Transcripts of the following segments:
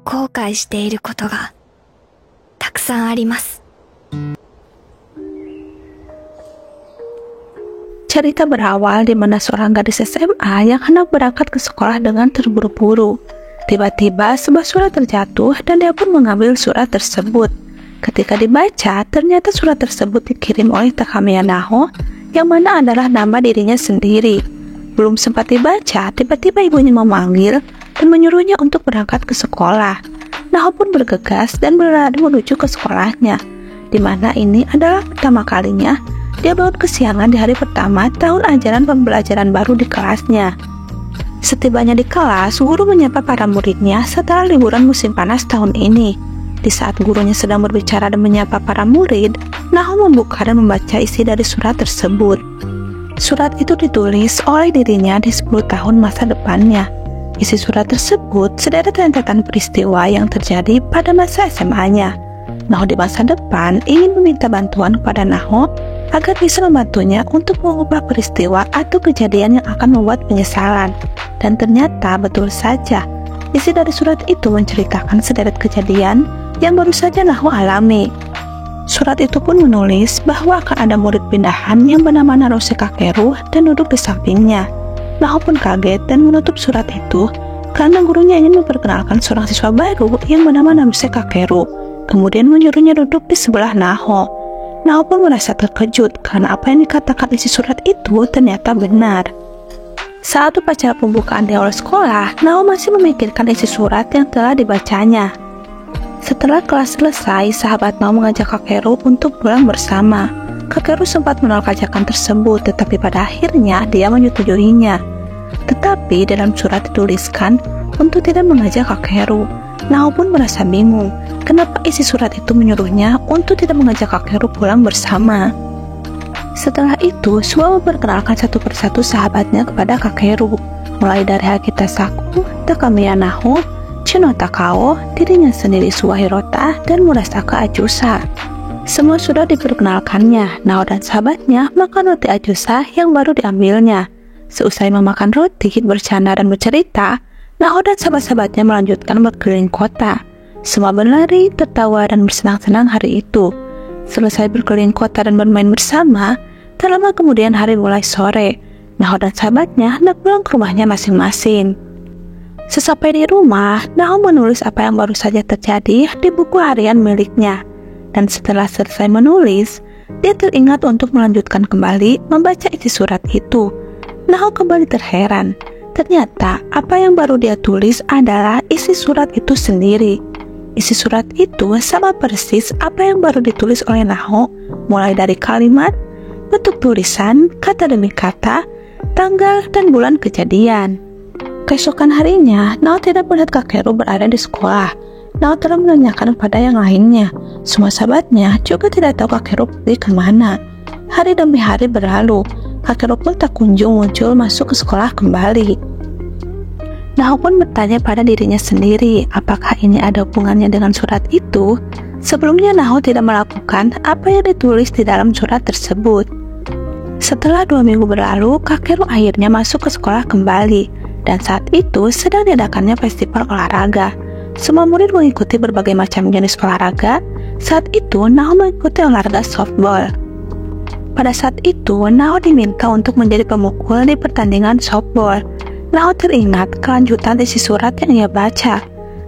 後悔していることがたくさんあります。 Cerita berawal di mana seorang gadis SMA yang hendak berangkat ke sekolah dengan terburu-buru. Tiba-tiba sebuah surat terjatuh dan dia pun mengambil surat tersebut. Ketika dibaca, ternyata surat tersebut dikirim oleh Takamiya Naho yang mana adalah nama dirinya sendiri. Belum sempat dibaca, tiba-tiba ibunya memanggil dan menyuruhnya untuk berangkat ke sekolah. Naho pun bergegas dan berlari menuju ke sekolahnya, di mana ini adalah pertama kalinya dia bangun kesiangan di hari pertama tahun ajaran pembelajaran baru di kelasnya. Setibanya di kelas, guru menyapa para muridnya setelah liburan musim panas tahun ini. Di saat gurunya sedang berbicara dan menyapa para murid, Naho membuka dan membaca isi dari surat tersebut. Surat itu ditulis oleh dirinya di 10 tahun masa depannya. Isi surat tersebut sederet rentetan peristiwa yang terjadi pada masa SMA-nya. Naho di masa depan ingin meminta bantuan kepada Naho agar bisa membantunya untuk mengubah peristiwa atau kejadian yang akan membuat penyesalan. Dan ternyata betul saja, isi dari surat itu menceritakan sederet kejadian yang baru saja Naho alami. Surat itu pun menulis bahwa akan ada murid pindahan yang bernama Naruse Kakeru dan duduk di sampingnya. Naho pun kaget dan menutup surat itu karena gurunya ingin memperkenalkan seorang siswa baru yang bernama Naruse Kakeru, kemudian menyuruhnya duduk di sebelah Naho. Naho pun merasa terkejut karena apa yang dikatakan isi surat itu ternyata benar. Saat upacara pembukaan di aula sekolah, Naho masih memikirkan isi surat yang telah dibacanya. Setelah kelas selesai, sahabat Naho mengajak Kakeru untuk pulang bersama. Kakeru sempat menolak ajakan tersebut, tetapi pada akhirnya dia menyetujuinya. Tetapi dalam surat dituliskan untuk tidak mengajak Kakeru. Naho pun merasa bingung, kenapa isi surat itu menyuruhnya untuk tidak mengajak Kakeru pulang bersama. Setelah itu, Suwa memperkenalkan satu persatu sahabatnya kepada Kakeru, mulai dari Hakita Saku, Takamiya Naho, Chino Takao, dirinya sendiri Suwa Hirota, dan Murasaka Ajusa. Semua sudah diperkenalkannya. Naho dan sahabatnya makan roti Ajusa yang baru diambilnya. Seusai memakan roti, bercanda dan bercerita, Naho dan sahabat-sahabatnya melanjutkan berkeliling kota. Semua berlari, tertawa, dan bersenang-senang hari itu. Selesai berkeliling kota dan bermain bersama, tak lama kemudian hari mulai sore. Naho dan sahabatnya hendak pulang ke rumahnya masing-masing. Sesampai di rumah, Naho menulis apa yang baru saja terjadi di buku harian miliknya. Dan setelah selesai menulis, dia teringat untuk melanjutkan kembali membaca isi surat itu. Naho kembali terheran. Ternyata apa yang baru dia tulis adalah isi surat itu sendiri. Isi surat itu sama persis apa yang baru ditulis oleh Naho, mulai dari kalimat, bentuk tulisan, kata demi kata, tanggal, dan bulan kejadian. Keesokan harinya, Naho tidak melihat Kakeru berada di sekolah. Naho telah menanyakan kepada yang lainnya. Semua sahabatnya juga tidak tahu Kakeru pergi kemana. Hari demi hari berlalu, Kakeru pun tak kunjung muncul masuk ke sekolah kembali. Naho pun bertanya pada dirinya sendiri, apakah ini ada hubungannya dengan surat itu? Sebelumnya Naho tidak melakukan apa yang ditulis di dalam surat tersebut. Setelah 2 minggu berlalu, Kakeru akhirnya masuk ke sekolah kembali, dan saat itu sedang diadakannya festival olahraga. Semua murid mengikuti berbagai macam jenis olahraga. Saat itu Naho mengikuti olahraga softball. Pada saat itu, Naho diminta untuk menjadi pemukul di pertandingan softball. Naho teringat kelanjutan isi surat yang ia baca.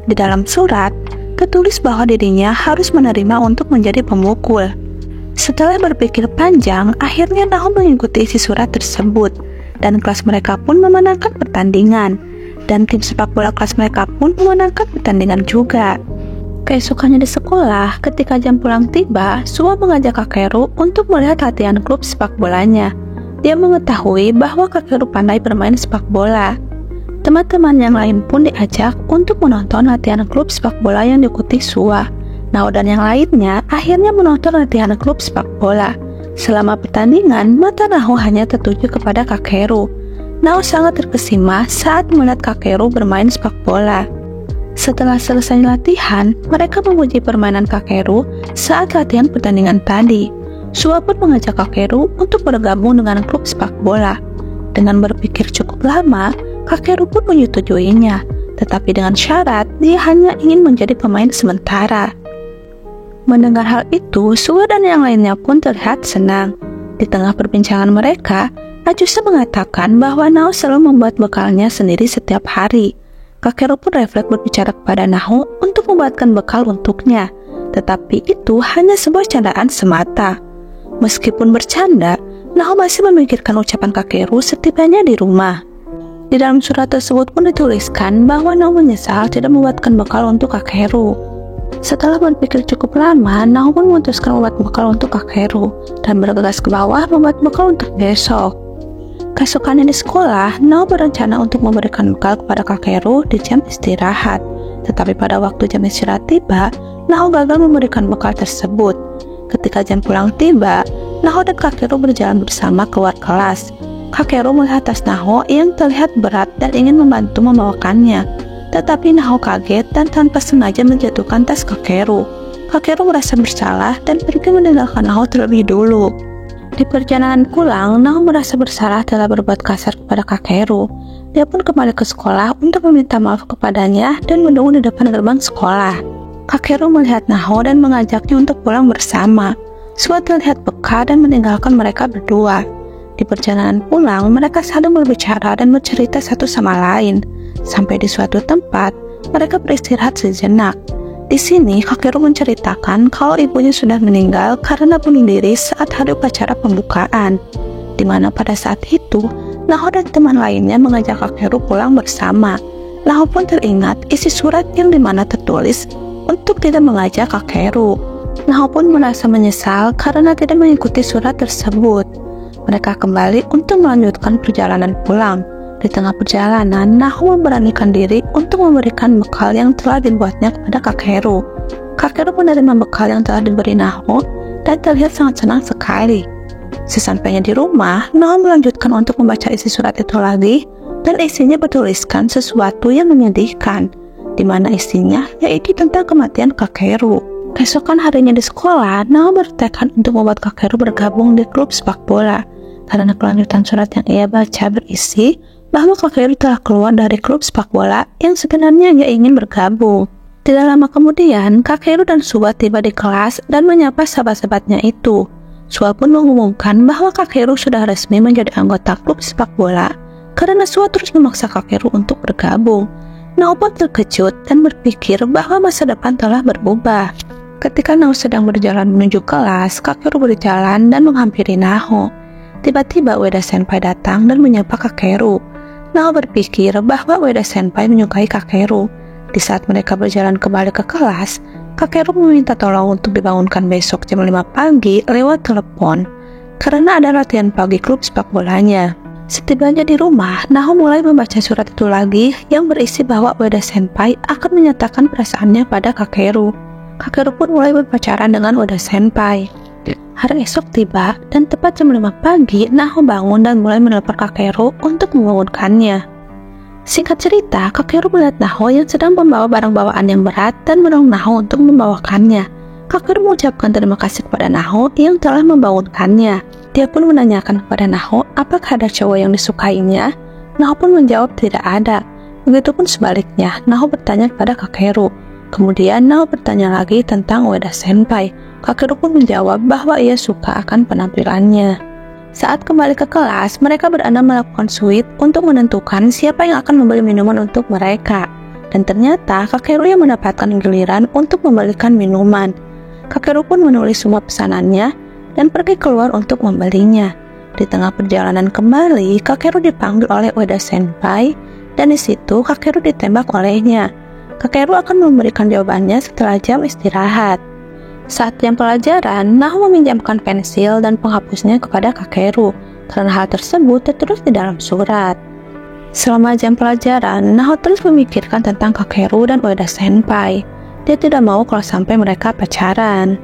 Di dalam surat, tertulis bahwa dirinya harus menerima untuk menjadi pemukul. Setelah berpikir panjang, akhirnya Naho mengikuti isi surat tersebut, dan kelas mereka pun memenangkan pertandingan. Dan tim sepak bola kelas mereka pun memenangkan pertandingan juga. Keesokannya di sekolah, ketika jam pulang tiba, Suwa mengajak Kakeru untuk melihat latihan klub sepak bolanya. Dia mengetahui bahwa Kakeru pandai bermain sepak bola. Teman-teman yang lain pun diajak untuk menonton latihan klub sepak bola yang diikuti Suwa. Naho dan yang lainnya akhirnya menonton latihan klub sepak bola. Selama pertandingan, mata Naho hanya tertuju kepada Kakeru. Naho sangat terkesima saat melihat Kakeru bermain sepak bola. Setelah selesai latihan, mereka memuji permainan Kakeru saat latihan pertandingan tadi. Suwa pun mengajak Kakeru untuk bergabung dengan klub sepak bola. Dengan berpikir cukup lama, Kakeru pun menyetujuinya. tetapi dengan syarat dia hanya ingin menjadi pemain sementara. Mendengar hal itu, Sue dan yang lainnya pun terlihat senang. Di tengah perbincangan mereka, Ayusa mengatakan bahwa Nao selalu membuat bekalnya sendiri setiap hari. Kakeru pun refleks berbicara kepada Nao untuk membuatkan bekal untuknya, tetapi itu hanya sebuah candaan semata. Meskipun bercanda, Nao masih memikirkan ucapan Kakeru setibanya di rumah. Di dalam surat tersebut pun dituliskan bahwa Nao menyesal tidak membuatkan bekal untuk Kakeru. Setelah berpikir cukup lama, Nao pun memutuskan membuat bekal untuk Kakeru dan bergegas ke bawah membuat bekal untuk besok. Keesokannya di sekolah, Nao berencana untuk memberikan bekal kepada Kakeru di jam istirahat. Tetapi pada waktu jam istirahat tiba, Nao gagal memberikan bekal tersebut. Ketika jam pulang tiba, Nao dan Kakeru berjalan bersama keluar kelas. Kakeru melihat tas Nao yang terlihat berat dan ingin membantu membawakannya. Tetapi Nao kaget dan tanpa sengaja menjatuhkan tas Kakeru. Kakeru merasa bersalah dan pergi meninggalkan Nao terlebih dulu. Di perjalanan pulang, Nao merasa bersalah telah berbuat kasar kepada Kakeru. Dia pun kembali ke sekolah untuk meminta maaf kepadanya dan menunggu di depan gerbang sekolah. Kakeru melihat Nao dan mengajaknya untuk pulang bersama. Sue terlihat peka dan meninggalkan mereka berdua. Di perjalanan pulang, mereka saling berbicara dan bercerita satu sama lain. Sampai di suatu tempat, mereka beristirahat sejenak. Di sini, Kakeru menceritakan kalau ibunya sudah meninggal karena bunuh diri saat hari upacara pembukaan, di mana pada saat itu, Nao dan teman lainnya mengajak Kakeru pulang bersama. Nao pun teringat isi surat yang dimana tertulis untuk tidak mengajak Kakeru. Nao pun merasa menyesal karena tidak mengikuti surat tersebut. Mereka kembali untuk melanjutkan perjalanan pulang. Di tengah perjalanan, Nao memberanikan diri untuk memberikan bekal yang telah dibuatnya kepada Kakeru. Kakeru menerima bekal yang telah diberi Nao dan terlihat sangat senang sekali. Sesampainya di rumah, Nao melanjutkan untuk membaca isi surat itu lagi dan isinya bertuliskan sesuatu yang menyedihkan, di mana isinya yaitu tentang kematian Kakeru. Keesokan harinya di sekolah, Nao bertekad untuk membuat Kakeru bergabung di klub sepak bola, karena kelanjutan surat yang ia baca berisi bahwa Kakeru telah keluar dari klub sepak bola yang sebenarnya ia ingin bergabung. Tidak lama kemudian, Kakeru dan Sue tiba di kelas dan menyapa sahabat-sahabatnya itu. Sue pun mengumumkan bahwa Kakeru sudah resmi menjadi anggota klub sepak bola karena Sue terus memaksa Kakeru untuk bergabung. Nao pun terkejut dan berpikir bahwa masa depan telah berubah. Ketika Nao sedang berjalan menuju kelas, Kakeru berjalan dan menghampiri Nao. Tiba-tiba Ueda Senpai datang dan menyapa Kakeru. Nao berpikir bahwa Ueda Senpai menyukai Kakeru. Di saat mereka berjalan kembali ke kelas, Kakeru meminta tolong untuk dibangunkan besok jam 5 pagi lewat telepon, karena ada latihan pagi klub sepak bolanya. Setibanya di rumah, Nao mulai membaca surat itu lagi yang berisi bahwa Ueda Senpai akan menyatakan perasaannya pada Kakeru. Kakeru pun mulai berpacaran dengan Ueda Senpai. Hari esok tiba dan tepat jam 5 pagi, Nao bangun dan mulai menelpon Kakeru untuk membangunkannya. Singkat cerita, Kakeru melihat Nao yang sedang membawa barang bawaan yang berat dan mendorong Nao untuk membawakannya. Kakeru mengucapkan terima kasih kepada Nao yang telah membangunkannya. Dia pun menanyakan kepada Nao apakah ada cowok yang disukainya. Nao pun menjawab tidak ada. Begitupun sebaliknya, Nao bertanya kepada Kakeru. Kemudian Nao bertanya lagi tentang Ueda Senpai. Kakeru pun menjawab bahwa ia suka akan penampilannya. Saat kembali ke kelas, mereka berenam melakukan suite untuk menentukan siapa yang akan membeli minuman untuk mereka. Dan ternyata Kakeru yang mendapatkan giliran untuk membelikan minuman. Kakeru pun menulis semua pesanannya dan pergi keluar untuk membelinya. Di tengah perjalanan kembali, Kakeru dipanggil oleh Ueda Senpai dan di situ Kakeru ditembak olehnya. Kakeru akan memberikan jawabannya setelah jam istirahat. Saat jam pelajaran, Nao meminjamkan pensil dan penghapusnya kepada Kakeru karena hal tersebut tertulis di dalam surat. Selama jam pelajaran, Nao terus memikirkan tentang Kakeru dan Ueda Senpai. Dia tidak mau kalau sampai mereka pacaran.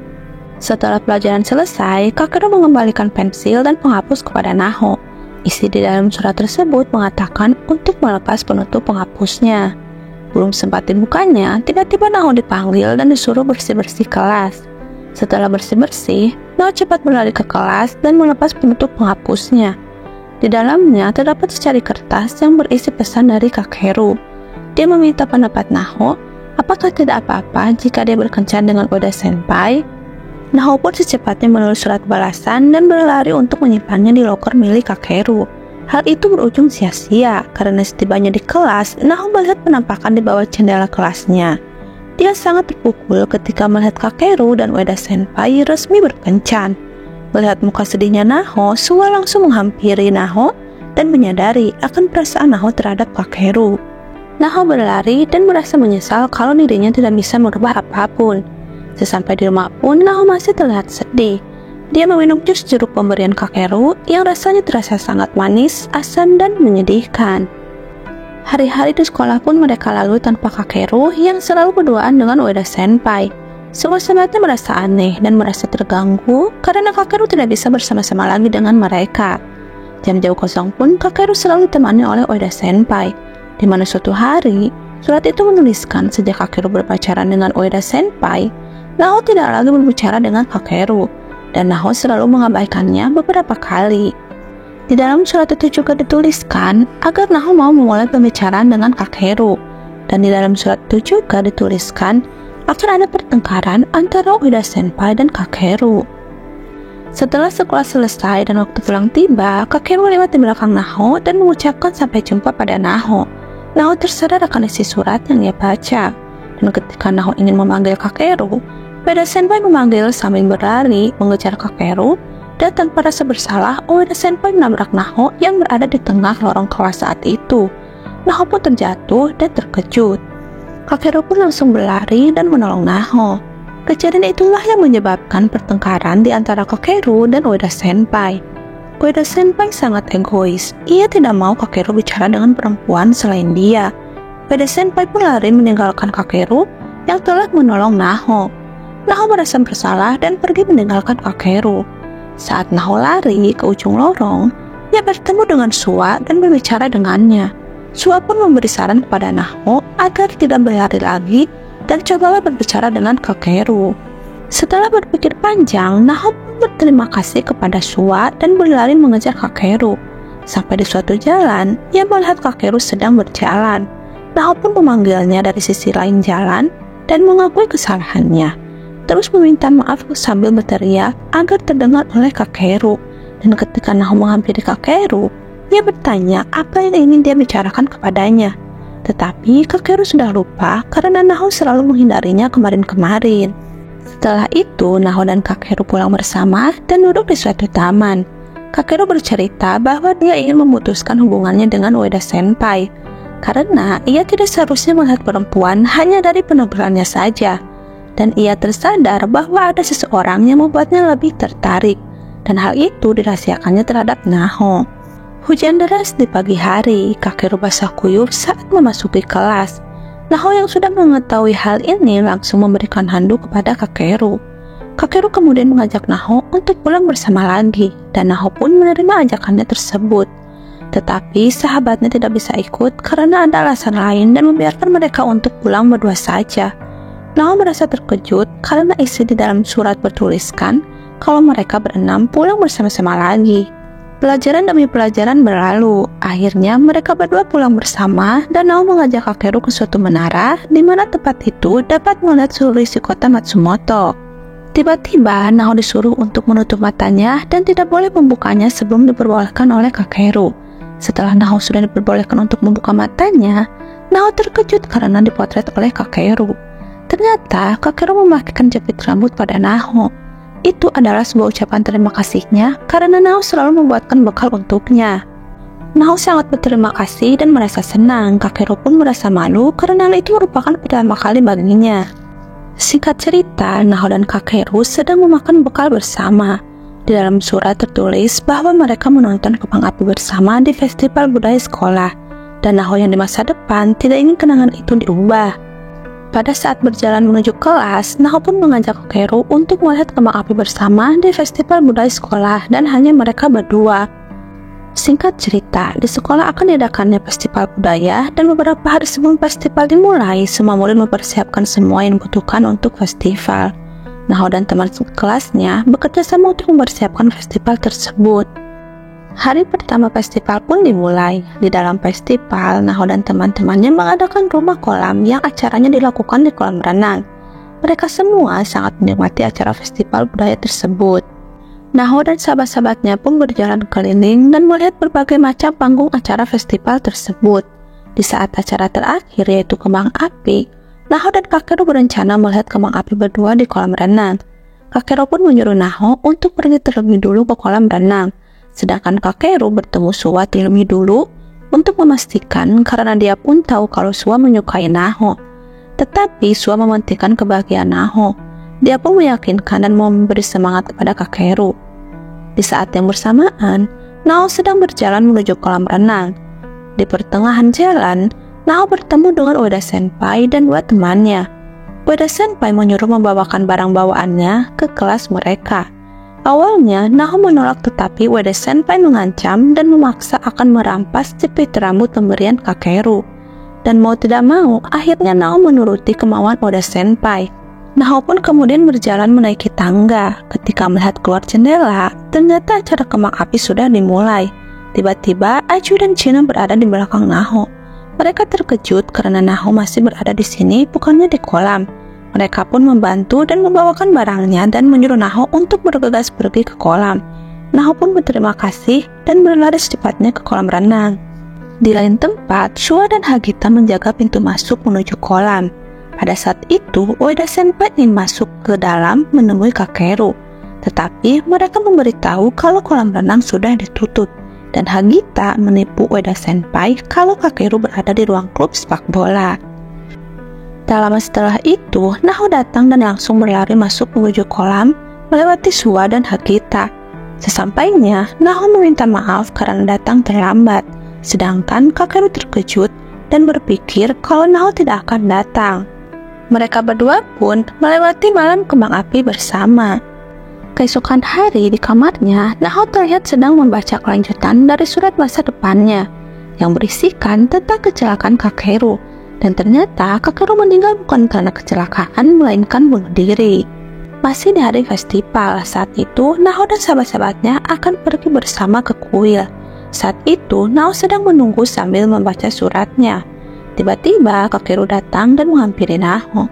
Setelah pelajaran selesai, Kakeru mengembalikan pensil dan penghapus kepada Nao. Isi di dalam surat tersebut mengatakan untuk melepas penutup penghapusnya. Belum sempat dibukanya, tiba-tiba Nao dipanggil dan disuruh bersih-bersih kelas. Setelah bersih-bersih, Nao cepat berlari ke kelas dan melepas penutup penghapusnya. Di dalamnya terdapat secari kertas yang berisi pesan dari Kakeru. Di dia meminta pendapat Naho, apakah tidak apa-apa jika dia berkencan dengan Ueda Senpai. Naho pun secepatnya menulis surat balasan dan berlari untuk menyimpannya di loker milik Kakeru. Hal itu berujung sia-sia karena setibanya di kelas, Naho melihat penampakan di bawah jendela kelasnya. Dia sangat terpukul ketika melihat Kakeru dan Ueda Senpai resmi berkencan. Melihat muka sedihnya Naho, Suwa langsung menghampiri Naho dan menyadari akan perasaan Naho terhadap Kakeru. Naho berlari dan merasa menyesal kalau dirinya tidak bisa merubah apapun. Sesampai di rumah pun, Naho masih terlihat sedih. Dia meminum jus jeruk pemberian Kakeru yang rasanya terasa sangat manis, asam, dan menyedihkan. Hari-hari di sekolah pun mereka lalui tanpa Kakeru yang selalu berduaan dengan Ueda Senpai. Suasananya merasa aneh dan merasa terganggu karena Kakeru tidak bisa bersama-sama lagi dengan mereka. Jam jauh kosong pun Kakeru selalu ditemani oleh Ueda Senpai, di mana suatu hari surat itu menuliskan sejak Kakeru berpacaran dengan Ueda Senpai, Naho tidak lagi berbicara dengan Kakeru, dan Naho selalu mengabaikannya beberapa kali. Di dalam surat itu juga dituliskan agar Naho mau memulai pembicaraan dengan Kakeru, dan di dalam surat itu juga dituliskan akan ada pertengkaran antara Ueda Senpai dan Kakeru. Setelah sekolah selesai dan waktu pulang tiba, Kakeru lewat di belakang Naho dan mengucapkan sampai jumpa pada Naho. Naho tersadar akan isi surat yang dia baca, dan ketika Naho ingin memanggil Kakeru, Ueda Senpai memanggil sambil berlari mengejar Kakeru, dan tanpa rasa bersalah, Ueda Senpai menabrak Naho yang berada di tengah lorong kelas saat itu. Naho pun terjatuh dan terkejut. Kakeru pun langsung berlari dan menolong Naho. Kejadian itulah yang menyebabkan pertengkaran di antara Kakeru dan Ueda Senpai. Ueda Senpai sangat egois. Ia tidak mau Kakeru bicara dengan perempuan selain dia. Ueda Senpai pun lari meninggalkan Kakeru yang telah menolong Naho. Naho merasa bersalah dan pergi meninggalkan Kakeru. Saat Naho lari ke ujung lorong, ia bertemu dengan Suwa dan berbicara dengannya. Suwa pun memberi saran kepada Naho agar tidak berlari lagi dan cobalah berbicara dengan Kakeru. Setelah berpikir panjang, Naho pun berterima kasih kepada Suwa dan berlari mengejar Kakeru. Sampai di suatu jalan, ia melihat Kakeru sedang berjalan. Naho pun memanggilnya dari sisi lain jalan dan mengakui kesalahannya, terus meminta maaf sambil berteriak agar terdengar oleh Kakeru. Dan ketika Naho menghampiri Kakeru, ia bertanya apa yang ingin dia bicarakan kepadanya. Tetapi Kakeru sudah lupa karena Naho selalu menghindarinya kemarin-kemarin. Setelah itu, Naho dan Kakeru pulang bersama dan duduk di suatu taman. Kakeru bercerita bahwa dia ingin memutuskan hubungannya dengan Ueda Senpai karena ia tidak seharusnya melihat perempuan hanya dari penampilannya saja. Dan ia tersadar bahwa ada seseorang yang membuatnya lebih tertarik, dan hal itu dirahasiakannya terhadap Naho. Hujan deras di pagi hari, Kakeru basah kuyup saat memasuki kelas. Naho yang sudah mengetahui hal ini langsung memberikan handuk kepada Kakeru. Kakeru kemudian mengajak Naho untuk pulang bersama lagi, dan Naho pun menerima ajakannya tersebut. Tetapi sahabatnya tidak bisa ikut karena ada alasan lain dan membiarkan mereka untuk pulang berdua saja. Naho merasa terkejut karena isi di dalam surat bertuliskan kalau mereka berenam pulang bersama-sama lagi. Pelajaran demi pelajaran berlalu. Akhirnya mereka berdua pulang bersama dan Naho mengajak Kakeru ke suatu menara di mana tempat itu dapat melihat seluruh isi kota Matsumoto. Tiba-tiba Naho disuruh untuk menutup matanya dan tidak boleh membukanya sebelum diperbolehkan oleh Kakeru. Setelah Naho sudah diperbolehkan untuk membuka matanya, Naho terkejut karena dipotret oleh Kakeru. Ternyata Kakeru memakaikan jepit rambut pada Naho. Itu adalah sebuah ucapan terima kasihnya karena Naho selalu membuatkan bekal untuknya. Naho sangat berterima kasih dan merasa senang. Kakeru pun merasa malu karena hal itu merupakan pertama kali baginya. Singkat cerita, Naho dan Kakeru sedang memakan bekal bersama. Di dalam surat tertulis bahwa mereka menonton kembang api bersama di festival budaya sekolah, dan Naho yang di masa depan tidak ingin kenangan itu diubah. Pada saat berjalan menuju kelas, Naho pun mengajak Kakeru untuk melihat kembang api bersama di festival budaya sekolah dan hanya mereka berdua. Singkat cerita, di sekolah akan diadakannya festival budaya dan beberapa hari sebelum festival dimulai, semua murid mempersiapkan semua yang dibutuhkan untuk festival. Naho dan teman kelasnya bekerja sama untuk mempersiapkan festival tersebut. hari pertama festival pun dimulai. Di dalam festival, Naho dan teman-temannya mengadakan rumah kolam yang acaranya dilakukan di kolam renang. Mereka semua sangat menikmati acara festival budaya tersebut. Naho dan sahabat-sahabatnya pun berjalan keliling dan melihat berbagai macam panggung acara festival tersebut. Di saat acara terakhir, yaitu kembang api, Naho dan Kakeru berencana melihat kembang api berdua di kolam renang. Kakeru pun menyuruh Naho untuk pergi terlebih dulu ke kolam renang. Sedangkan Kakeru bertemu Suwa terlebih dulu untuk memastikan karena dia pun tahu kalau Suwa menyukai Naho. Tetapi Suwa mementingkan kebahagiaan Naho. Dia pun meyakinkan dan memberi semangat kepada Kakeru. Di saat yang bersamaan, Naho sedang berjalan menuju kolam renang. Di pertengahan jalan, Naho bertemu dengan Ueda Senpai dan dua temannya. Ueda Senpai menyuruh membawakan barang bawaannya ke kelas mereka. Awalnya, Naho menolak, tetapi Ueda Senpai mengancam dan memaksa akan merampas jepit rambut pemberian Kakeru. Dan mau tidak mau, akhirnya Naho menuruti kemauan Ueda Senpai. Naho pun kemudian berjalan menaiki tangga. Ketika melihat keluar jendela, ternyata acara kembang api sudah dimulai. Tiba-tiba, Aju dan Chino berada di belakang Naho. Mereka terkejut karena Naho masih berada di sini, bukannya di kolam. Mereka pun membantu dan membawakan barangnya dan menyuruh Naho untuk bergegas pergi ke kolam. Naho pun berterima kasih dan berlari secepatnya ke kolam renang. Di lain tempat, Suwa dan Hagita menjaga pintu masuk menuju kolam. Pada saat itu, Ueda Senpai ingin masuk ke dalam menemui Kakeru. Tetapi mereka memberitahu kalau kolam renang sudah ditutup. Dan Hagita menipu Ueda Senpai kalau Kakeru berada di ruang klub sepak bola. Tak lama setelah itu, Naho datang dan langsung berlari masuk menuju kolam, melewati Suwa dan Hagita. Sesampainya, Naho meminta maaf karena datang terlambat, sedangkan Kakeru terkejut dan berpikir kalau Naho tidak akan datang. Mereka berdua pun melewati malam kembang api bersama. Keesokan hari di kamarnya, Naho terlihat sedang membaca kelanjutan dari surat masa depannya, yang berisikan tentang kecelakaan Kakeru. Dan ternyata Kakeru meninggal bukan karena kecelakaan, melainkan bunuh diri. Masih di hari festival, saat itu Naho dan sahabat-sahabatnya akan pergi bersama ke kuil. Saat itu Naho sedang menunggu sambil membaca suratnya. Tiba-tiba Kakeru datang dan menghampiri Naho.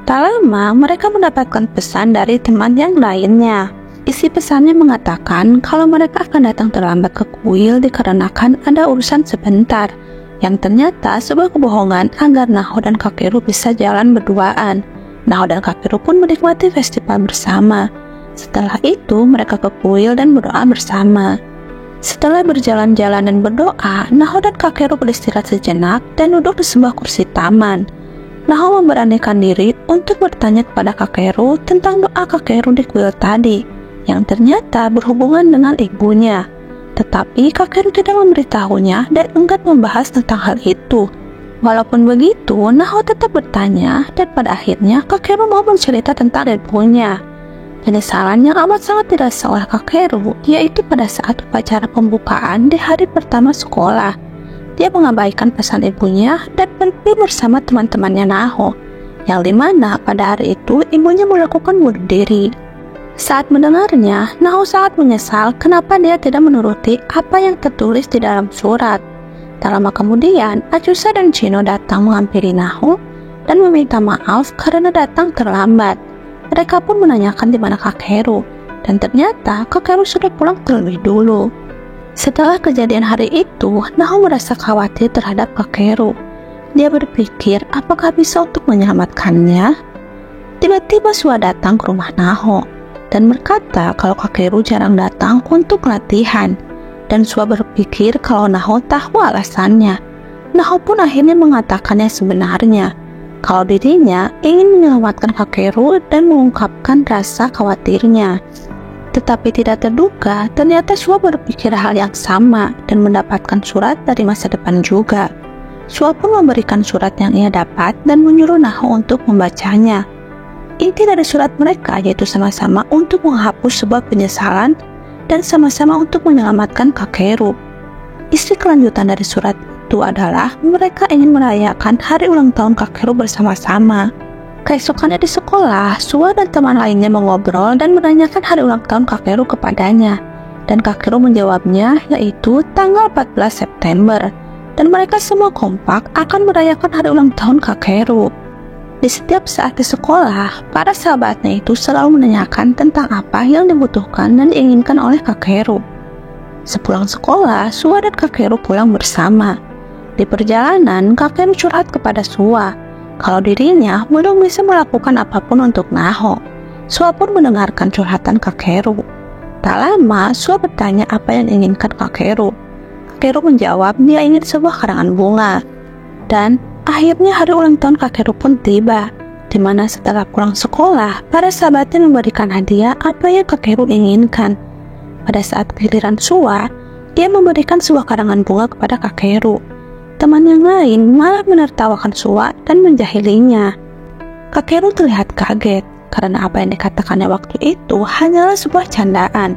Tak lama mereka mendapatkan pesan dari teman yang lainnya. Isi pesannya mengatakan kalau mereka akan datang terlambat ke kuil dikarenakan ada urusan sebentar. Yang ternyata sebuah kebohongan agar Naho dan Kakeru bisa jalan berduaan. Naho dan Kakeru pun menikmati festival bersama. Setelah itu mereka ke kuil dan berdoa bersama. Setelah berjalan-jalan dan berdoa, Naho dan Kakeru beristirahat sejenak dan duduk di sebuah kursi taman. Naho memberanikan diri untuk bertanya kepada Kakeru tentang doa Kakeru di kuil tadi, yang ternyata berhubungan dengan ibunya. Tetapi Kakeru tidak memberitahunya dan enggan membahas tentang hal itu. Walaupun begitu, Naho tetap bertanya dan pada akhirnya Kakeru mau bercerita tentang ibunya. Penyesalan yang amat sangat dirasa oleh Kakeru yaitu pada saat upacara pembukaan di hari pertama sekolah. Dia mengabaikan pesan ibunya dan pergi bersama teman-temannya Naho, yang dimana pada hari itu ibunya melakukan bunuh diri. Saat mendengarnya, Naho sangat menyesal kenapa dia tidak menuruti apa yang tertulis di dalam surat. Tak lama kemudian, Acusa dan Chino datang menghampiri Naho dan meminta maaf karena datang terlambat. Mereka pun menanyakan di mana Kakeru, dan ternyata Kakeru sudah pulang terlebih dulu. Setelah kejadian hari itu, Naho merasa khawatir terhadap Kakeru. Dia berpikir apakah bisa untuk menyelamatkannya. Tiba-tiba Suwa datang ke rumah Naho dan berkata kalau Kakeru jarang datang untuk latihan, dan Suwa berpikir kalau Naho tahu alasannya. Naho pun akhirnya mengatakan yang sebenarnya, kalau dirinya ingin menyelamatkan Kakeru dan mengungkapkan rasa khawatirnya. Tetapi tidak terduga, ternyata Suwa berpikir hal yang sama dan mendapatkan surat dari masa depan juga. Suwa pun memberikan surat yang ia dapat dan menyuruh Naho untuk membacanya. Inti dari surat mereka yaitu sama-sama untuk menghapus sebuah penyesalan dan sama-sama untuk menyelamatkan Kakeru. Isi kelanjutan dari surat itu adalah mereka ingin merayakan hari ulang tahun Kakeru bersama-sama. Keesokannya di sekolah, Suwa dan teman lainnya mengobrol dan menanyakan hari ulang tahun Kakeru kepadanya. Dan Kakeru menjawabnya yaitu tanggal 14 September. Dan mereka semua kompak akan merayakan hari ulang tahun Kakeru. Di setiap saat di sekolah, para sahabatnya itu selalu menanyakan tentang apa yang dibutuhkan dan diinginkan oleh Kakeru. Sepulang sekolah, Sua dan Kakeru pulang bersama. Di perjalanan, Kakeru curhat kepada Sua kalau dirinya belum bisa melakukan apapun untuk Naho. Sua pun mendengarkan curhatan Kakeru. Tak lama, Sua bertanya apa yang diinginkan Kakeru. Kakeru menjawab dia ingin sebuah karangan bunga. Dan akhirnya hari ulang tahun Kakeru pun tiba, di mana setelah pulang sekolah, para sahabatnya memberikan hadiah apa yang Kakeru inginkan. Pada saat giliran Sua, dia memberikan sebuah karangan bunga kepada Kakeru. Teman yang lain malah menertawakan Sua dan menjahilinya. Kakeru terlihat kaget karena apa yang dikatakannya waktu itu hanyalah sebuah candaan.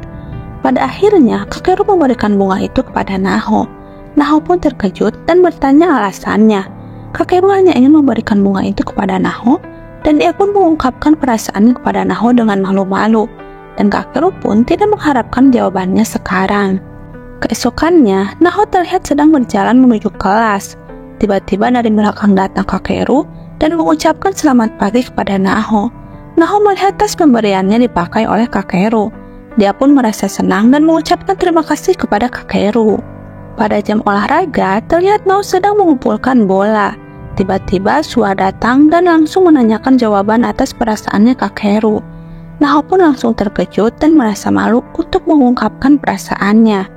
Pada akhirnya, Kakeru memberikan bunga itu kepada Naho. Naho pun terkejut dan bertanya alasannya. Kakeru hanya ingin memberikan bunga itu kepada Naho, dan dia pun mengungkapkan perasaannya kepada Naho dengan malu-malu. Dan Kakeru pun tidak mengharapkan jawabannya sekarang. Keesokannya, Naho terlihat sedang berjalan menuju kelas. Tiba-tiba dari belakang datang Kakeru dan mengucapkan selamat pagi kepada Naho. Naho melihat tas pemberiannya dipakai oleh Kakeru. Dia pun merasa senang dan mengucapkan terima kasih kepada Kakeru. Pada jam olahraga, terlihat Naho sedang mengumpulkan bola. Tiba-tiba Sua datang dan langsung menanyakan jawaban atas perasaannya Kakeru. Naho pun langsung terkejut dan merasa malu untuk mengungkapkan perasaannya.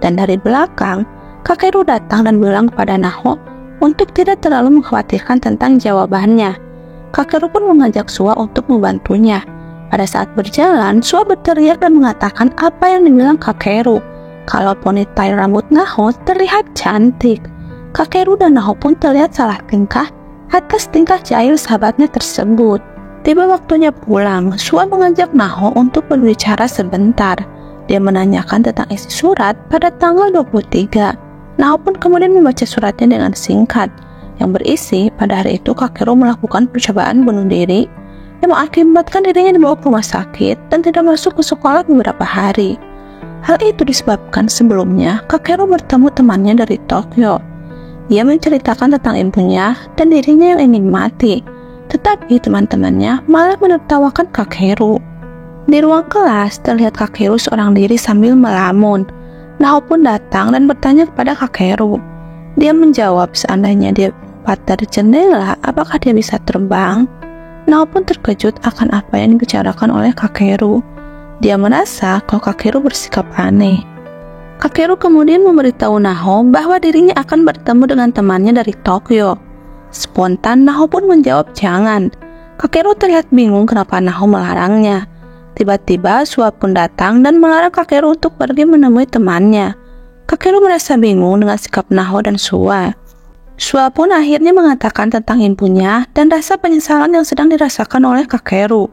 Dan dari belakang, Kakeru datang dan bilang kepada Naho untuk tidak terlalu mengkhawatirkan tentang jawabannya. Kakeru pun mengajak Sua untuk membantunya. Pada saat berjalan, Sua berteriak dan mengatakan apa yang dibilang Kakeru, kalau ponytail rambut Naho terlihat cantik. Kakeru dan Naho pun terlihat salah tingkah atas tingkah jahil sahabatnya tersebut. Tiba waktunya pulang, Sua mengajak Naho untuk berbicara sebentar. Dia menanyakan tentang isi surat pada tanggal 23. Naho pun kemudian membaca suratnya dengan singkat, yang berisi pada hari itu Kakeru melakukan percobaan bunuh diri yang mengakibatkan dirinya dibawa ke rumah sakit dan tidak masuk ke sekolah beberapa hari. Hal itu disebabkan sebelumnya Kakeru bertemu temannya dari Tokyo. Ia menceritakan tentang ibunya dan dirinya yang ingin mati, tetapi teman-temannya malah menertawakan Kakeru. Di ruang kelas terlihat Kakeru seorang diri sambil melamun. Naho pun datang dan bertanya kepada Kakeru. Dia menjawab seandainya dia lompat dari jendela, apakah dia bisa terbang? Naho pun terkejut akan apa yang dibicarakan oleh Kakeru. Dia merasa kalau Kakeru bersikap aneh. Kakeru kemudian memberitahu Naho bahwa dirinya akan bertemu dengan temannya dari Tokyo. Spontan Naho pun menjawab jangan. Kakeru terlihat bingung kenapa Naho melarangnya. Tiba-tiba Sua pun datang dan melarang Kakeru untuk pergi menemui temannya. Kakeru merasa bingung dengan sikap Naho dan Sua. Sua pun akhirnya mengatakan tentang ibunya dan rasa penyesalan yang sedang dirasakan oleh Kakeru.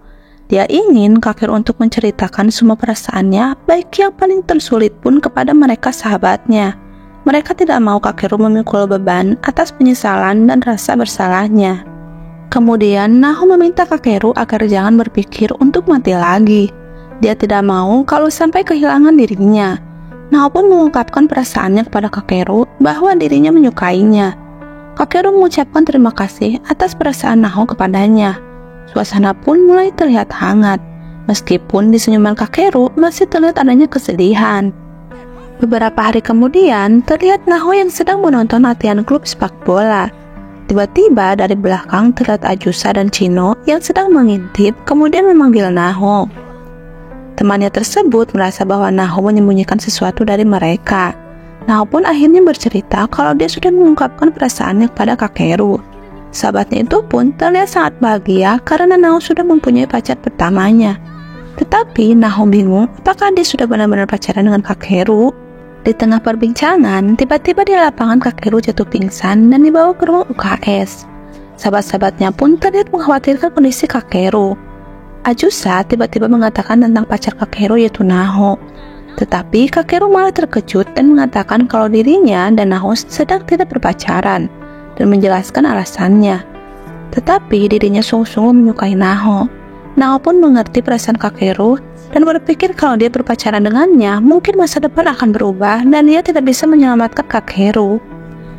Dia ingin Kakeru untuk menceritakan semua perasaannya, baik yang paling tersulit pun kepada mereka sahabatnya. Mereka tidak mau Kakeru memikul beban atas penyesalan dan rasa bersalahnya. Kemudian Naho meminta Kakeru agar jangan berpikir untuk mati lagi. Dia tidak mau kalau sampai kehilangan dirinya. Naho pun mengungkapkan perasaannya kepada Kakeru bahwa dirinya menyukainya. Kakeru mengucapkan terima kasih atas perasaan Naho kepadanya. Suasana pun mulai terlihat hangat, meskipun di senyuman Kakeru masih terlihat adanya kesedihan. Beberapa hari kemudian, terlihat Naho yang sedang menonton latihan klub sepak bola. Tiba-tiba dari belakang terlihat Ajusa dan Chino yang sedang mengintip, kemudian memanggil Naho. Temannya tersebut merasa bahwa Naho menyembunyikan sesuatu dari mereka. Naho pun akhirnya bercerita kalau dia sudah mengungkapkan perasaannya kepada Kakeru. Sahabatnya itu pun terlihat sangat bahagia karena Naho sudah mempunyai pacar pertamanya. Tetapi Naho bingung apakah dia sudah benar-benar pacaran dengan Kakeru. Di tengah perbincangan, tiba-tiba di lapangan Kakeru jatuh pingsan dan dibawa ke ruang UKS. Sahabat-sahabatnya pun terlihat mengkhawatirkan kondisi Kakeru. Ajusa tiba-tiba mengatakan tentang pacar Kakeru yaitu Naho. Tetapi Kakeru malah terkejut dan mengatakan kalau dirinya dan Naho sedang tidak berpacaran dan menjelaskan alasannya. Tetapi dirinya sungguh-sungguh menyukai Naho. Nao pun mengerti perasaan Kakeru dan berpikir kalau dia berpacaran dengannya, mungkin masa depan akan berubah dan dia tidak bisa menyelamatkan Kakeru.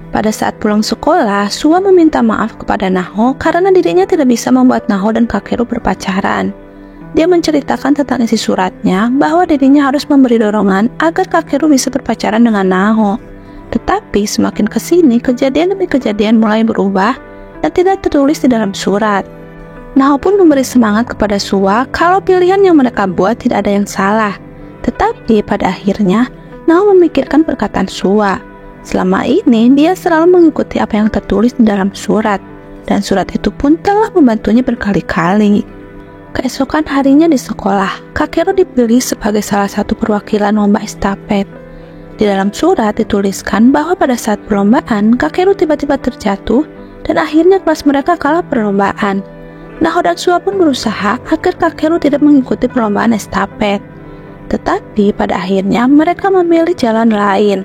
Pada saat pulang sekolah, Suwa meminta maaf kepada Naho karena dirinya tidak bisa membuat Naho dan Kakeru berpacaran. Dia menceritakan tentang isi suratnya bahwa dirinya harus memberi dorongan agar Kakeru bisa berpacaran dengan Naho. Tetapi semakin kesini, kejadian demi kejadian mulai berubah dan tidak tertulis di dalam surat. Naho pun memberi semangat kepada Suwa kalau pilihan yang mereka buat tidak ada yang salah. Tetapi pada akhirnya, Naho memikirkan perkataan Suwa. Selama ini, dia selalu mengikuti apa yang tertulis di dalam surat, dan surat itu pun telah membantunya berkali-kali. Keesokan harinya di sekolah, Kakeru dipilih sebagai salah satu perwakilan lomba estafet. Di dalam surat dituliskan bahwa pada saat perlombaan, Kakeru tiba-tiba terjatuh dan akhirnya kelas mereka kalah perlombaan. Naho dan Suwa pun berusaha agar Kakeru tidak mengikuti perlombaan estafet. Tetapi pada akhirnya mereka memilih jalan lain.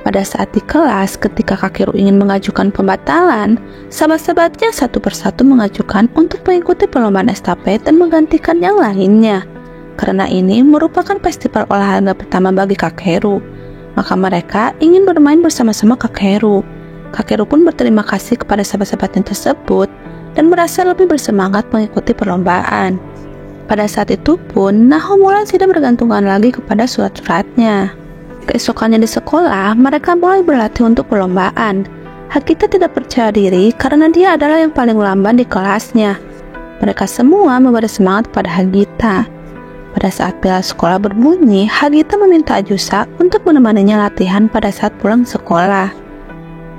Pada saat di kelas, ketika Kakeru ingin mengajukan pembatalan, sahabat-sahabatnya satu persatu mengajukan untuk mengikuti perlombaan estafet dan menggantikan yang lainnya. Karena ini merupakan festival olahraga pertama bagi Kakeru, maka mereka ingin bermain bersama-sama Kakeru. Kakeru pun berterima kasih kepada sahabat-sahabatnya tersebut dan merasa lebih bersemangat mengikuti perlombaan. Pada saat itu pun, Naho mulai tidak bergantungan lagi kepada surat-suratnya. Keesokannya di sekolah, mereka mulai berlatih untuk perlombaan. Hagita tidak percaya diri karena dia adalah yang paling lamban di kelasnya. Mereka semua memberi semangat pada Hagita. Pada saat bel sekolah berbunyi, Hagita meminta Ajusa untuk menemaninya latihan pada saat pulang sekolah.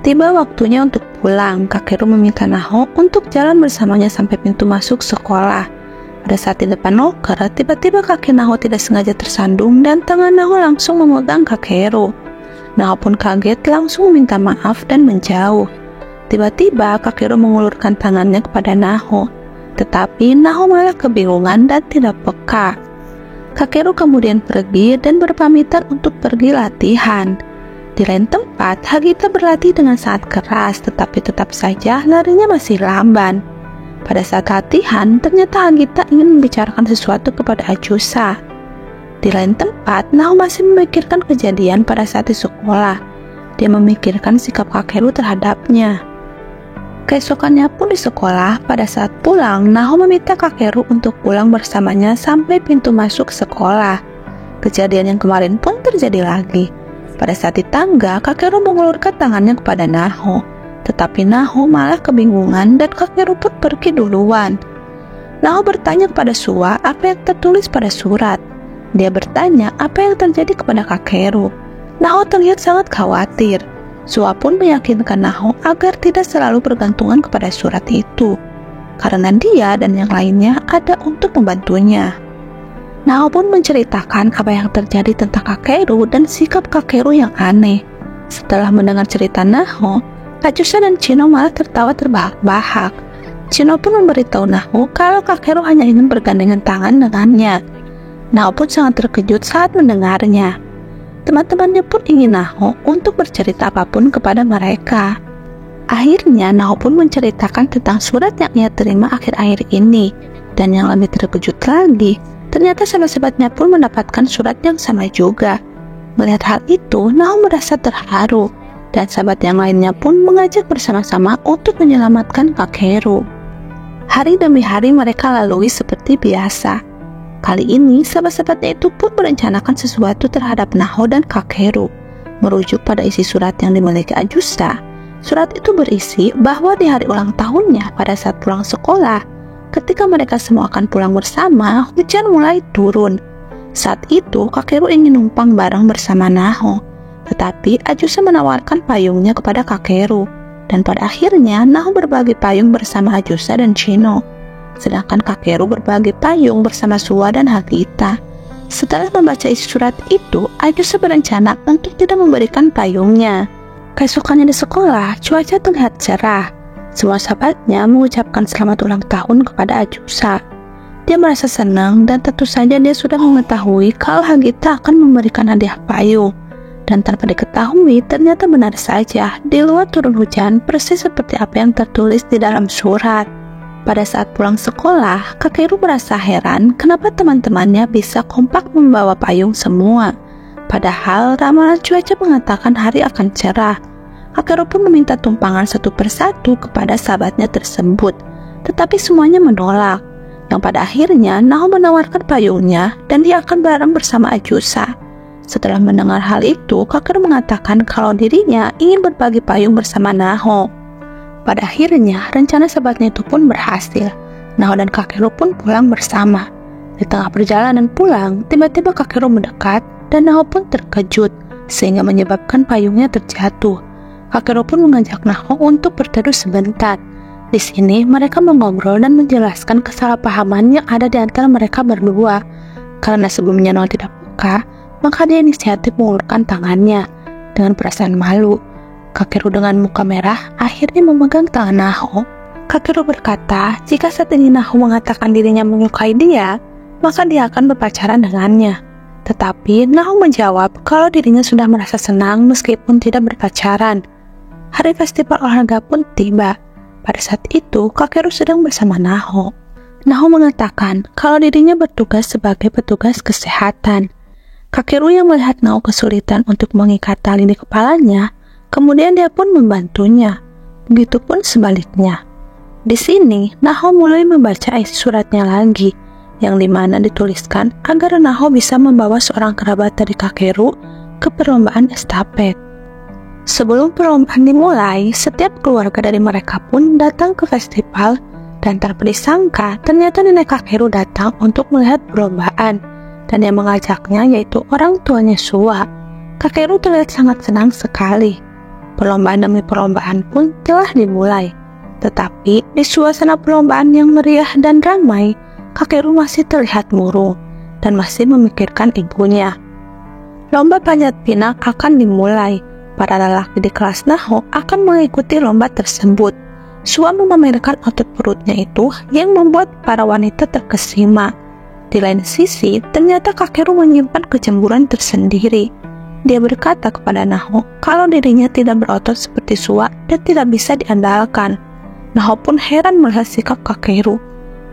Tiba waktunya untuk pulang, Kakeru meminta Naho untuk jalan bersamanya sampai pintu masuk sekolah. Pada saat di depan loker, tiba-tiba kaki Naho tidak sengaja tersandung dan tangan Naho langsung memegang Kakeru. Naho pun kaget, langsung meminta maaf dan menjauh. Tiba-tiba Kakeru mengulurkan tangannya kepada Naho, tetapi Naho malah kebingungan dan tidak peka. Kakeru kemudian pergi dan berpamitan untuk pergi latihan. Di lain tempat, Hagita berlatih dengan sangat keras, tetapi tetap saja larinya masih lamban. Pada saat latihan, ternyata Hagita ingin membicarakan sesuatu kepada Ajusa. Di lain tempat, Naho masih memikirkan kejadian pada saat di sekolah. Dia memikirkan sikap Kakeru terhadapnya. Keesokannya pun di sekolah, pada saat pulang, Naho meminta Kakeru untuk pulang bersamanya sampai pintu masuk sekolah. Kejadian yang kemarin pun terjadi lagi. Pada saat di tangga, Kakeru mengulurkan tangannya kepada Naho. Tetapi Naho malah kebingungan dan Kakeru pun pergi duluan. Naho bertanya kepada Suwa apa yang tertulis pada surat. Dia bertanya apa yang terjadi kepada Kakeru. Naho terlihat sangat khawatir. Suwa pun meyakinkan Naho agar tidak selalu bergantungan kepada surat itu, karena dia dan yang lainnya ada untuk membantunya. Naho pun menceritakan apa yang terjadi tentang Kakeru dan sikap Kakeru yang aneh. Setelah mendengar cerita Naho, Ajusa dan Chino malah tertawa terbahak-bahak. Chino pun memberitahu Naho kalau Kakeru hanya ingin bergandengan tangan dengannya. Naho pun sangat terkejut saat mendengarnya. Teman-temannya pun ingin Naho untuk bercerita apapun kepada mereka. Akhirnya Naho pun menceritakan tentang surat yang ia terima akhir-akhir ini. Dan yang lebih terkejut lagi, ternyata sahabat-sahabatnya pun mendapatkan surat yang sama juga. Melihat hal itu, Naho merasa terharu. Dan sahabat yang lainnya pun mengajak bersama-sama untuk menyelamatkan Kakeru. Hari demi hari mereka lalui seperti biasa. Kali ini, sahabat-sahabatnya itu pun merencanakan sesuatu terhadap Naho dan Kakeru. Merujuk pada isi surat yang dimiliki Ajusa, surat itu berisi bahwa di hari ulang tahunnya pada saat pulang sekolah, ketika mereka semua akan pulang bersama, hujan mulai turun. Saat itu, Kakeru ingin numpang bareng bersama Naho, tetapi Ajusa menawarkan payungnya kepada Kakeru, dan pada akhirnya Naho berbagi payung bersama Ajusa dan Chino. Sedangkan Kakeru berbagi payung bersama Suwa dan Hagita. Setelah membaca isi surat itu, Ajusa berencana untuk tidak memberikan payungnya. Keesokannya di sekolah, cuaca terlihat cerah. Semua sahabatnya mengucapkan selamat ulang tahun kepada Ajusa. Dia merasa senang dan tentu saja dia sudah mengetahui kalau Hagita akan memberikan hadiah payung. Dan tanpa diketahui, ternyata benar saja di luar turun hujan persis seperti apa yang tertulis di dalam surat. Pada saat pulang sekolah, Kakeru merasa heran kenapa teman-temannya bisa kompak membawa payung semua. Padahal ramalan cuaca mengatakan hari akan cerah. Kakeru pun meminta tumpangan satu persatu kepada sahabatnya tersebut, tetapi semuanya menolak. Yang pada akhirnya Naho menawarkan payungnya dan dia akan bareng bersama Ajusa. Setelah mendengar hal itu, Kakeru mengatakan kalau dirinya ingin berbagi payung bersama Naho. Pada akhirnya, rencana sahabatnya itu pun berhasil. Naho dan Kakeru pun pulang bersama. Di tengah perjalanan pulang, tiba-tiba Kakeru mendekat dan Naho pun terkejut, sehingga menyebabkan payungnya terjatuh. Kakeru pun mengajak Naho untuk berteduh sebentar. Di sini, mereka mengobrol dan menjelaskan kesalahpahaman yang ada di antara mereka berdua. Karena sebelumnya Naho tidak peka, maka dia inisiatif mengulurkan tangannya. Dengan perasaan malu, Kakeru dengan muka merah akhirnya memegang tangan Naho. Kakeru berkata jika saat ini Naho mengatakan dirinya menyukai dia, maka dia akan berpacaran dengannya. Tetapi Naho menjawab kalau dirinya sudah merasa senang meskipun tidak berpacaran. Hari festival olahraga pun tiba. Pada saat itu Kakeru sedang bersama Naho. Naho mengatakan kalau dirinya bertugas sebagai petugas kesehatan. Kakeru yang melihat Naho kesulitan untuk mengikat tali di kepalanya, kemudian dia pun membantunya. Begitupun sebaliknya. Di sini, Naho mulai membaca isi suratnya lagi, yang dimana dituliskan agar Naho bisa membawa seorang kerabat dari Kakeru ke perlombaan estafet. Sebelum perlombaan dimulai, setiap keluarga dari mereka pun datang ke festival, dan tanpa disangka, ternyata nenek Kakeru datang untuk melihat perlombaan, dan yang mengajaknya yaitu orang tuanya Suwa. Kakeru terlihat sangat senang sekali. Perlombaan demi perlombaan pun telah dimulai. Tetapi di suasana perlombaan yang meriah dan ramai, Kakeru masih terlihat murung dan masih memikirkan ibunya. Lomba panjat pinang akan dimulai. Para lelaki di kelas Naho akan mengikuti lomba tersebut. Suwa memamerkan otot perutnya itu yang membuat para wanita terkesima. Di lain sisi, ternyata Kakeru menyimpan kecemburuan tersendiri. Dia berkata kepada Naho kalau dirinya tidak berotot seperti Suwa dan tidak bisa diandalkan. Naho pun heran melihat sikap Kakeru.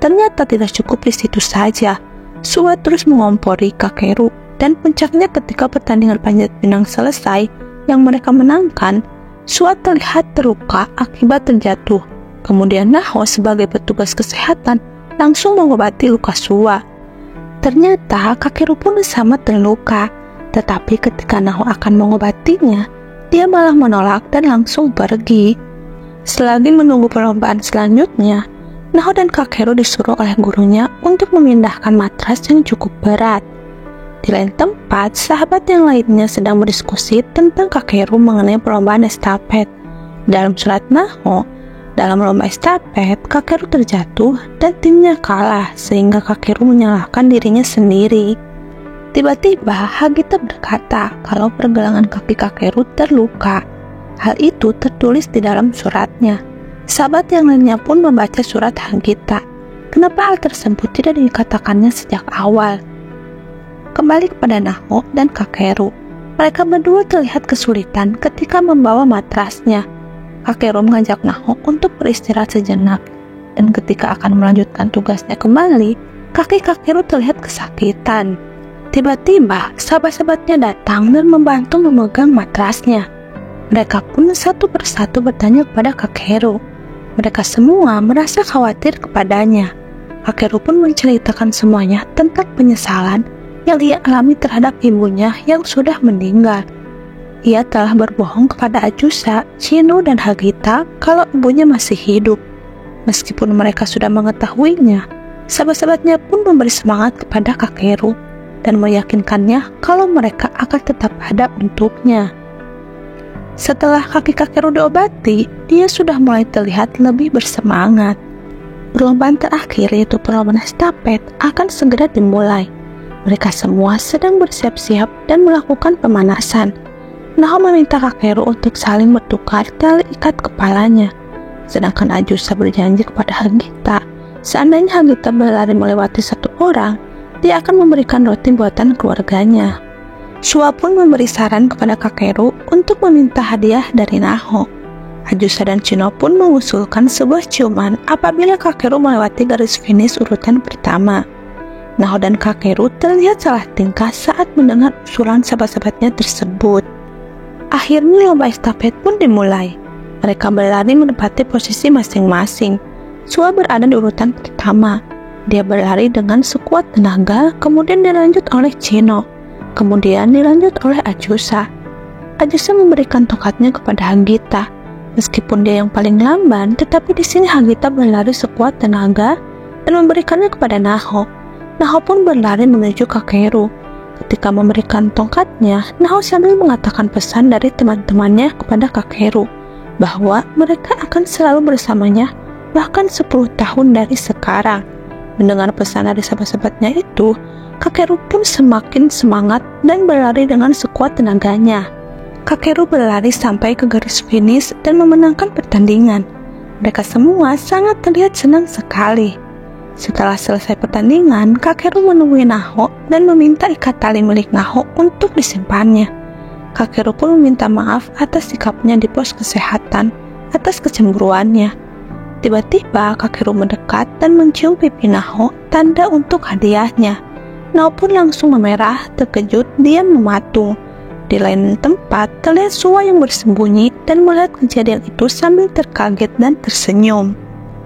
Ternyata tidak cukup di situ saja. Suwa terus mengompori Kakeru, dan puncaknya ketika pertandingan panjat pinang selesai yang mereka menangkan, Suwa terlihat terluka akibat terjatuh. Kemudian Naho sebagai petugas kesehatan langsung mengobati luka Suwa. Ternyata Kakeru pun sama terluka. Tetapi ketika Naho akan mengobatinya, dia malah menolak dan langsung pergi. Selagi menunggu perlombaan selanjutnya, Naho dan Kakeru disuruh oleh gurunya untuk memindahkan matras yang cukup berat. Di lain tempat, sahabat yang lainnya sedang berdiskusi tentang Kakeru mengenai perlombaan estafet. Dalam surat Naho, dalam lomba estafet, Kakeru terjatuh dan timnya kalah sehingga Kakeru menyalahkan dirinya sendiri. Tiba-tiba Hagita berkata kalau pergelangan kaki Kakeru terluka. Hal itu tertulis di dalam suratnya. Sahabat yang lainnya pun membaca surat Hagita. Kenapa hal tersebut tidak dikatakannya sejak awal? Kembali kepada Naho dan Kakeru. Mereka berdua terlihat kesulitan ketika membawa matrasnya. Kakeru mengajak Naho untuk beristirahat sejenak. Dan ketika akan melanjutkan tugasnya kembali, kaki Kakeru terlihat kesakitan. Tiba-tiba, sahabat-sahabatnya datang dan membantu memegang matrasnya. Mereka pun satu persatu bertanya kepada Kakeru. Mereka semua merasa khawatir kepadanya. Kakeru pun menceritakan semuanya tentang penyesalan yang ia alami terhadap ibunya yang sudah meninggal. Ia telah berbohong kepada Ajusa, Shino, dan Hagita kalau ibunya masih hidup. Meskipun mereka sudah mengetahuinya, sahabat-sahabatnya pun memberi semangat kepada Kakeru dan meyakinkannya kalau mereka akan tetap ada untuknya. Setelah kaki Kakeru diobati, dia sudah mulai terlihat lebih bersemangat. Perlombaan terakhir yaitu perlombaan estafet akan segera dimulai. Mereka semua sedang bersiap-siap dan melakukan pemanasan. Naho meminta Kakeru untuk saling bertukar tali ikat kepalanya. Sedangkan Ajusa berjanji kepada Hagita, seandainya Hagita berlari melewati satu orang, dia akan memberikan roti buatan keluarganya. Suwa pun memberi saran kepada Kakeru untuk meminta hadiah dari Naho. Ajusa dan Chino pun mengusulkan sebuah ciuman apabila Kakeru melewati garis finish urutan pertama. Naho dan Kakeru terlihat salah tingkah saat mendengar usulan sahabat-sahabatnya tersebut. Akhirnya lomba estafet pun dimulai. Mereka berlari menempati posisi masing-masing. Sua berada di urutan pertama. Dia berlari dengan sekuat tenaga, kemudian dilanjut oleh Chino, kemudian dilanjut oleh Ajusa. Ajusa memberikan tongkatnya kepada Hagita. Meskipun dia yang paling lamban, tetapi di sini Hagita berlari sekuat tenaga dan memberikannya kepada Naho. Naho pun berlari menuju Kakeru. Ketika memberikan tongkatnya, Naho sambil mengatakan pesan dari teman-temannya kepada Kakeru bahwa mereka akan selalu bersamanya bahkan 10 tahun dari sekarang. Mendengar pesan dari sahabat-sahabatnya itu, Kakeru pun semakin semangat dan berlari dengan sekuat tenaganya. Kakeru berlari sampai ke garis finish dan memenangkan pertandingan. Mereka semua sangat terlihat senang sekali. Setelah selesai pertandingan, Kakeru menemui Naho dan meminta ikat tali milik Naho untuk disimpannya. Kakeru pun meminta maaf atas sikapnya di pos kesehatan, atas kecemburuannya. Tiba-tiba Kakeru mendekat dan mencium pipi Naho, tanda untuk hadiahnya. Naho pun langsung memerah, terkejut, dia mematung. Di lain tempat, terlihat Sua yang bersembunyi dan melihat kejadian itu sambil terkaget dan tersenyum.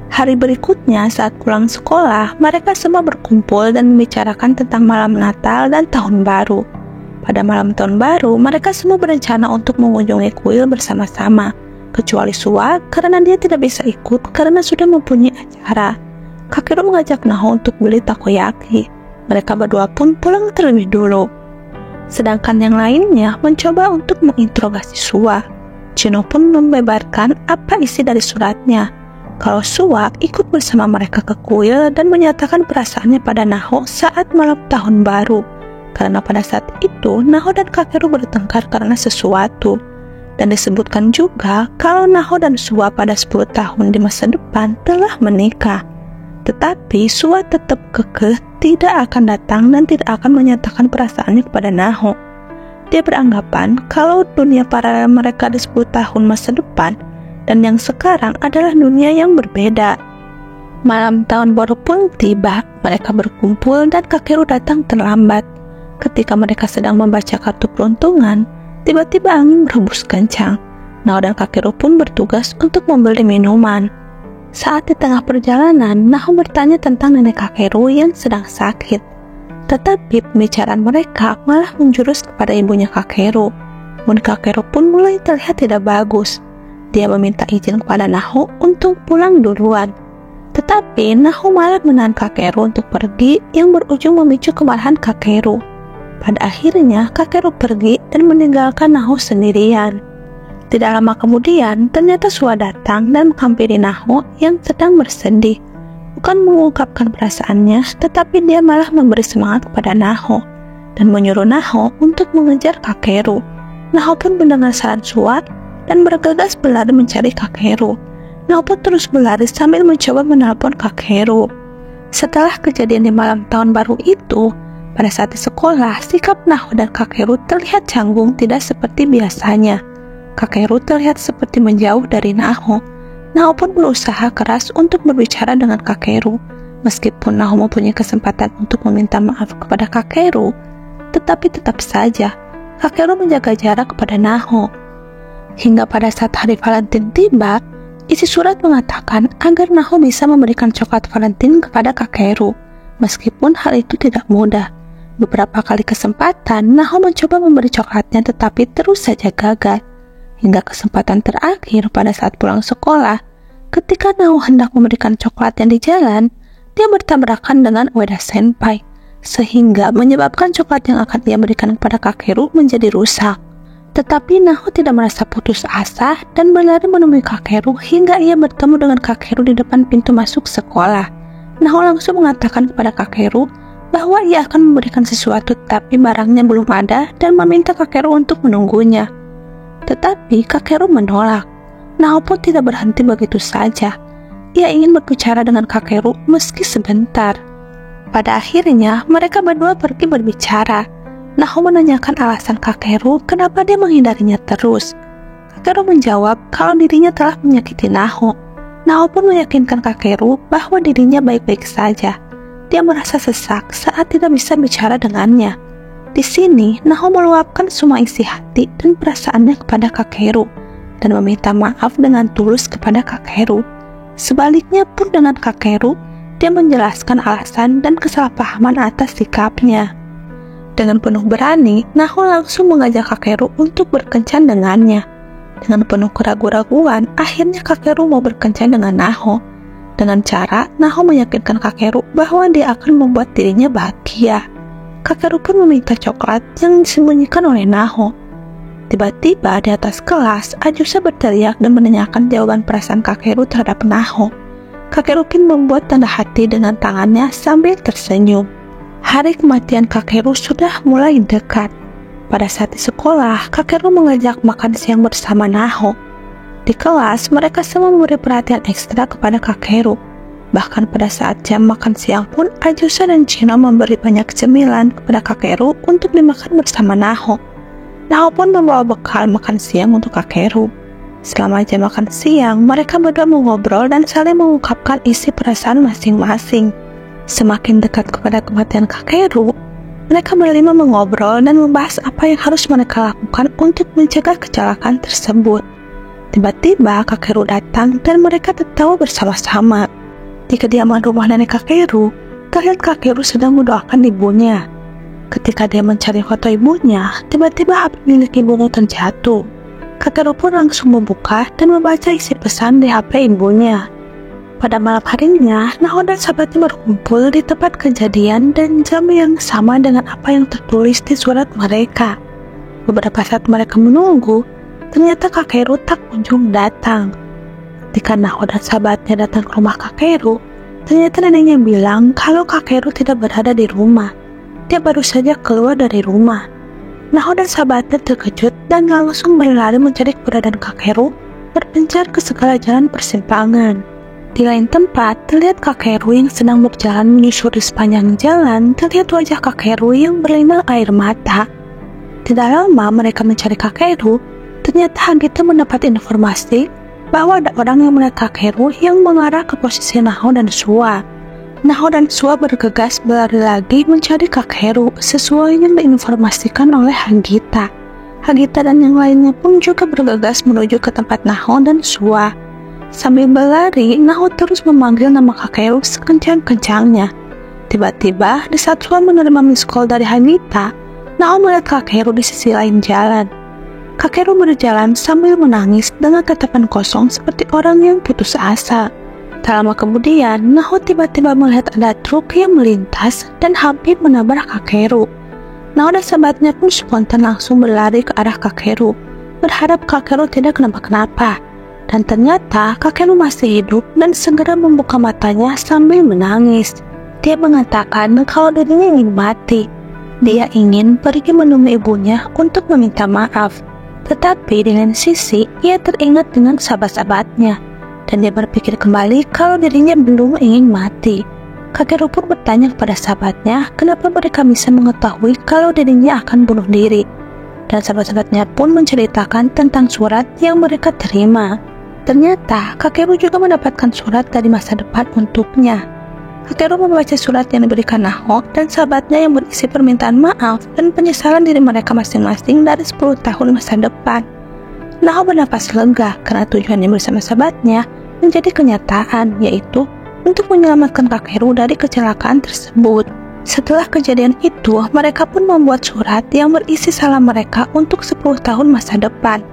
Hari berikutnya saat pulang sekolah, mereka semua berkumpul dan membicarakan tentang malam Natal dan Tahun Baru. Pada malam Tahun Baru, mereka semua berencana untuk mengunjungi kuil bersama-sama, kecuali Sua karena dia tidak bisa ikut karena sudah mempunyai acara. Kakeru mengajak Naho untuk beli takoyaki. Mereka berdua pun pulang terlebih dulu. Sedangkan yang lainnya mencoba untuk menginterogasi Sua. Chino pun membeberkan apa isi dari suratnya. Kalau Sua ikut bersama mereka ke kuil dan menyatakan perasaannya pada Naho saat malam Tahun Baru. Karena pada saat itu Naho dan Kakeru bertengkar karena sesuatu. Dan disebutkan juga kalau Naho dan Sua pada 10 tahun di masa depan telah menikah. Tetapi Sua tetap kekeh tidak akan datang dan tidak akan menyatakan perasaannya kepada Naho. Dia beranggapan kalau dunia paralel mereka di 10 tahun masa depan dan yang sekarang adalah dunia yang berbeda. Malam Tahun Baru pun tiba, mereka berkumpul dan Kakeru datang terlambat. Ketika mereka sedang membaca kartu peruntungan, tiba-tiba angin berhembus kencang. Naho dan Kakeru pun bertugas untuk membeli minuman. Saat di tengah perjalanan, Naho bertanya tentang nenek Kakeru yang sedang sakit. Tetapi pembicaraan mereka malah menjurus kepada ibunya Kakeru. Mood Kakeru pun mulai terlihat tidak bagus. Dia meminta izin kepada Naho untuk pulang duluan. Tetapi Naho malah menahan Kakeru untuk pergi yang berujung memicu kemarahan Kakeru. Pada akhirnya Kakeru pergi dan meninggalkan Naho sendirian. Tidak lama kemudian, ternyata Sua datang dan menghampiri Naho yang sedang bersedih. Bukan mengungkapkan perasaannya, tetapi dia malah memberi semangat kepada Naho dan menyuruh Naho untuk mengejar Kakeru. Naho pun mendengar saran Sua dan bergegas berlari mencari Kakeru. Naho pun terus berlari sambil mencoba menelpon Kakeru. Setelah kejadian di malam Tahun Baru itu, pada saat di sekolah, sikap Naho dan Kakeru terlihat canggung tidak seperti biasanya. Kakeru terlihat seperti menjauh dari Naho. Naho pun berusaha keras untuk berbicara dengan Kakeru. Meskipun Naho mempunyai kesempatan untuk meminta maaf kepada Kakeru, tetapi tetap saja Kakeru menjaga jarak kepada Naho. Hingga pada saat hari Valentine tiba, isi surat mengatakan agar Naho bisa memberikan coklat Valentine kepada Kakeru. Meskipun hal itu tidak mudah. Beberapa kali kesempatan, Naho mencoba memberi coklatnya tetapi terus saja gagal. Hingga kesempatan terakhir pada saat pulang sekolah, ketika Naho hendak memberikan coklatnya di jalan, dia bertabrakan dengan Ueda Senpai, sehingga menyebabkan coklat yang akan dia berikan kepada Kakeru menjadi rusak. Tetapi Naho tidak merasa putus asa dan berlari menemui Kakeru hingga ia bertemu dengan Kakeru di depan pintu masuk sekolah. Naho langsung mengatakan kepada Kakeru bahwa ia akan memberikan sesuatu tetapi barangnya belum ada dan meminta Kakeru untuk menunggunya. Tetapi Kakeru menolak. Naho pun tidak berhenti begitu saja. Ia ingin berbicara dengan Kakeru meski sebentar. Pada akhirnya mereka berdua pergi berbicara. Naho menanyakan alasan Kakeru kenapa dia menghindarinya terus. Kakeru menjawab kalau dirinya telah menyakiti Naho. Naho pun meyakinkan Kakeru bahwa dirinya baik-baik saja. Dia merasa sesak saat tidak bisa bicara dengannya. Di sini, Naho meluapkan semua isi hati dan perasaannya kepada Kakeru dan meminta maaf dengan tulus kepada Kakeru. Sebaliknya pun dengan Kakeru, dia menjelaskan alasan dan kesalahpahaman atas sikapnya. Dengan penuh berani, Naho langsung mengajak Kakeru untuk berkencan dengannya. Dengan penuh keraguan-raguan, akhirnya Kakeru mau berkencan dengan Naho. Dengan cara, Naho meyakinkan Kakeru bahwa dia akan membuat dirinya bahagia. Kakeru pun meminta coklat yang disembunyikan oleh Naho. Tiba-tiba di atas kelas, Ayusa berteriak dan menanyakan jawaban perasaan Kakeru terhadap Naho. Kakeru pun membuat tanda hati dengan tangannya sambil tersenyum. Hari kematian Kakeru sudah mulai dekat. Pada saat di sekolah, Kakeru mengajak makan siang bersama Naho. Di kelas, mereka semua memberi perhatian ekstra kepada Kakeru. Bahkan pada saat jam makan siang pun, Ayusa dan Chino memberi banyak cemilan kepada Kakeru untuk dimakan bersama Naho. Naho pun membawa bekal makan siang untuk Kakeru. Selama jam makan siang, mereka berdua mengobrol dan saling mengungkapkan isi perasaan masing-masing. Semakin dekat kepada kematian Kakeru, mereka berlima mengobrol dan membahas apa yang harus mereka lakukan untuk mencegah kecelakaan tersebut. Tiba-tiba Kakeru datang dan mereka tertawa bersama-sama. Di kediaman rumah nenek Kakeru, terlihat Kakeru sedang mendoakan ibunya. Ketika dia mencari foto ibunya, tiba-tiba HP milik ibunya terjatuh. Kakeru pun langsung membuka dan membaca isi pesan di HP ibunya. Pada malam harinya, Naho dan sahabatnya berkumpul di tempat kejadian dan jam yang sama dengan apa yang tertulis di surat mereka. Beberapa saat mereka menunggu, ternyata Kakeru tak kunjung datang. Ketika Naho dan sahabatnya datang ke rumah Kakeru, ternyata neneknya bilang kalau Kakeru tidak berada di rumah. Dia baru saja keluar dari rumah. Naho dan sahabatnya terkejut dan langsung berlari mencari keberadaan Kakeru, berpencar ke segala jalan persimpangan. Di lain tempat, terlihat Kakeru yang sedang berjalan menyusuri sepanjang jalan. Terlihat wajah Kakeru yang berlinang air mata. Tidak lama mereka mencari Kakeru, ternyata Hagito mendapat informasi bahwa ada orang yang melihat Kakeru yang mengarah ke posisi Naho dan Sua. Naho dan Sua bergegas berlari lagi mencari Kakeru sesuai yang diinformasikan oleh Hagita. Hagita dan yang lainnya pun juga bergegas menuju ke tempat Naho dan Sua. Sambil berlari, Naho terus memanggil nama Kakeru sekencang-kencangnya. Tiba-tiba, di saat Sua menerima miss call dari Hagita, Naho melihat Kakeru di sisi lain jalan. Kakeru berjalan sambil menangis dengan tatapan kosong seperti orang yang putus asa. Tak lama kemudian, Naho tiba-tiba melihat ada truk yang melintas dan hampir menabrak Kakeru. Naho dan sahabatnya pun spontan langsung berlari ke arah Kakeru, berharap Kakeru tidak kenapa-kenapa. Dan ternyata Kakeru masih hidup dan segera membuka matanya sambil menangis. Dia mengatakan kalau dirinya ingin mati. Dia ingin pergi menemui ibunya untuk meminta maaf. Tetapi di lain sisi, ia teringat dengan sahabat-sahabatnya. Dan dia berpikir kembali kalau dirinya belum ingin mati. Kakeru pun bertanya kepada sahabatnya kenapa mereka bisa mengetahui kalau dirinya akan bunuh diri. Dan sahabat-sahabatnya pun menceritakan tentang surat yang mereka terima. Ternyata, Kakeru juga mendapatkan surat dari masa depan untuknya. Kakeru membaca surat yang diberikan Naho dan sahabatnya yang berisi permintaan maaf dan penyesalan diri mereka masing-masing dari 10 tahun masa depan. Naho bernapas lega karena tujuannya bersama sahabatnya menjadi kenyataan, yaitu untuk menyelamatkan Kakeru dari kecelakaan tersebut. Setelah kejadian itu, mereka pun membuat surat yang berisi salam mereka untuk 10 tahun masa depan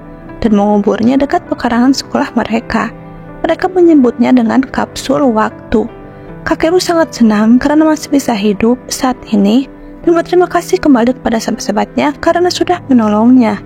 dan menguburnya dekat pekarangan sekolah mereka. Mereka menyebutnya dengan kapsul waktu. Kakeru sangat senang karena masih bisa hidup saat ini dan berterima kasih kembali kepada sahabat-sahabatnya karena sudah menolongnya.